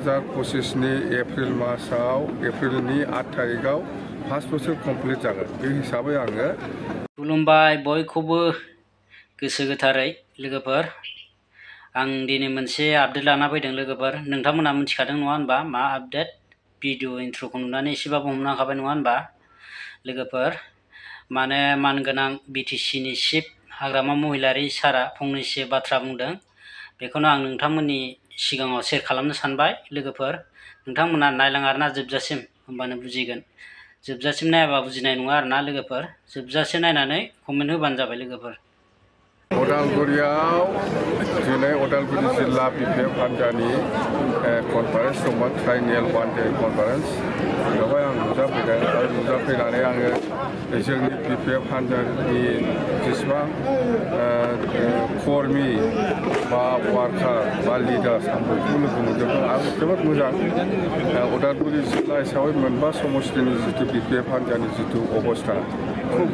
2025 नि एप्रिल मासाव एप्रिलनि 8 तारिखआव 5 बोसोर कमप्लिट जागोन बे हिसाबै आङो खुलुमबाय बयखौबो गोसो गोथारै लोगोफोर आं दिनै मोनसे आपडेट लाना फैदों लोगोफोर नोंथांमोना मिथिखादों नङा होनबा मा आपडेट भिडिअ इन्ट्र'खौ नुनानै एसेबाबो हमनो हाखाबाय नङा होनबा लोगोफोर माने मानगोनां बिटिसि नि चिफ हाग्रामा महिलारि सारा फंनैसो बाथ्रा बुंदों बेखौनो आं नोंथांमोननि सिगाङाव शेयार खालामनो सानबाय लोगोफोर नोंथांमोना नायलां आरोना जोबजासिम होमबानो बुजिगोन जोबजासिम नायाबा बुजिनाय नङा आरोना लोगोफोर जोबजासे नायनानै कमेन्ट होबानो जाबाय लोगोफोर उदालगुरियाव दिनै उदालगुरि जिल्ला बिपिएफ हान्जानि कनफारेन्स दंमोन ट्राइनियेल वान डे कनफारेन्स बेवहाय आं नुजाफैदों आरो नुजाफैनानै आङो जोंनि बिपिएफ हान्जानि जेसेबां कर्मि बा वार्कार बा लिडार्स आं बयखौबो लोगो मोनजोबदों आरो जोबोद मोजां उदालगुरि जिल्ला हिसाबै मोनबा समस्तिनि जितु बिपिएफ हान्जानि जितु अबस्था खुब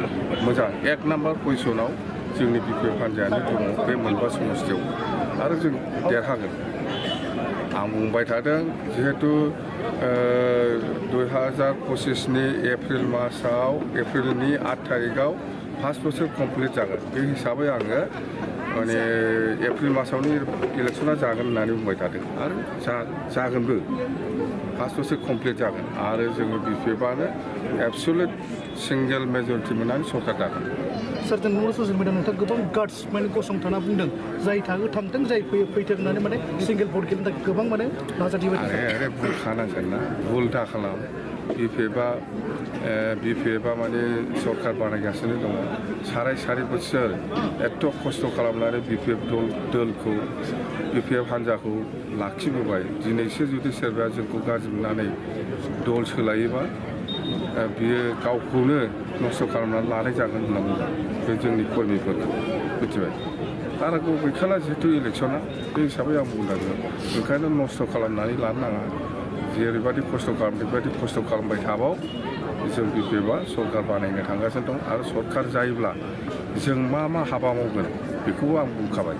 मोजां 1 नाम्बार पजिशनाव जोंनि बिपिएफ हान्जायानो दङ बे मोनबा समस्तियाव आरो जों देरहागोन आं बुंबाय थादों जिहेतु 2025 नि एप्रिल मासाव एप्रिलनि 8 तारिखआव 5 बोसोर कमप्लिट जागोन बे हिसाबै आङो माने एप्रिल मासावनो इलेक्सना जागोन होननानै बुंबाय थादों आरो जागोनबो 5 बोसोर कमप्लिट जागोन आरो जोंनि बिपिएफआनो एबसुलेट सिंगेल मेजरिटि मोननानै सरकार दागोन सर जों नुनो ससियेल मिडिया नोंथाङा गोबां गार्ड्स माने गसंथाना बुंदों जाय थाङो थांथों जाय फैयो फैथों होननानै माने सिंगेल भट गेलेनो थाखाय गोबां माने नाजाथिबाय आरे भुल खानांगोन ना भुल दा खालाम बिपिएफआ माने सरकार बानायगासिनो दङ साराय बोसोर एथ' खस्थ' खालामनानै बिपिएफ दलखौ बिपिएफ हान्जाखौ लाखिबोबाय दिनैसो जुदि सोरबाया जोंखौ गाज्रि मोननानै दल सोलायोबा बियो गावखौनो नस्थ' खालामनानै लानाय जागोन होनना बुंदों बे जोंनि कर्मिफोरखौ मिथिबाय बाराखौ गैखाला जिहेतु इलेक्सना बे हिसाबै आं बुंदों ओंखायनो नस्थ' खालामनानै लानो नाङा जेरैबायदि खस्थ' खालामबाय थाबाव जों बिपिएफआ सरकार बानायनो थांगासिनो दं आरो सरकार जायोब्ला जों मा हाबा मावगोन बेखौबो आं बुंखाबाय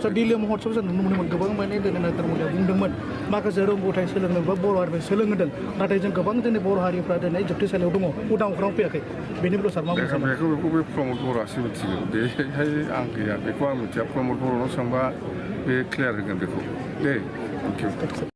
सर दिल्ली महत्सव जों नुनो मोनोमोन गोबां माने दिनै नरेन्द्र मदिया बुंदोंमोन माखासे रोंगौथाय सोलोंनो बा बर' हारिफ्रा सोलोंहोदों नाथाय जों गोबां जोंनि बर' हारिफ्रा दिनै जोबथेसालियाव दङ उदां अख्राङाव फैयाखै बेनि बेलायाव सार मा बुंनो बेखौ बे प्रमद बर'आसो मिथिगौ बेहाय आं गैया बेखौ आं मिथिया प्रमद बर'नाव सोंबा बे क्लियार होगोन बेखौ थेंक इउ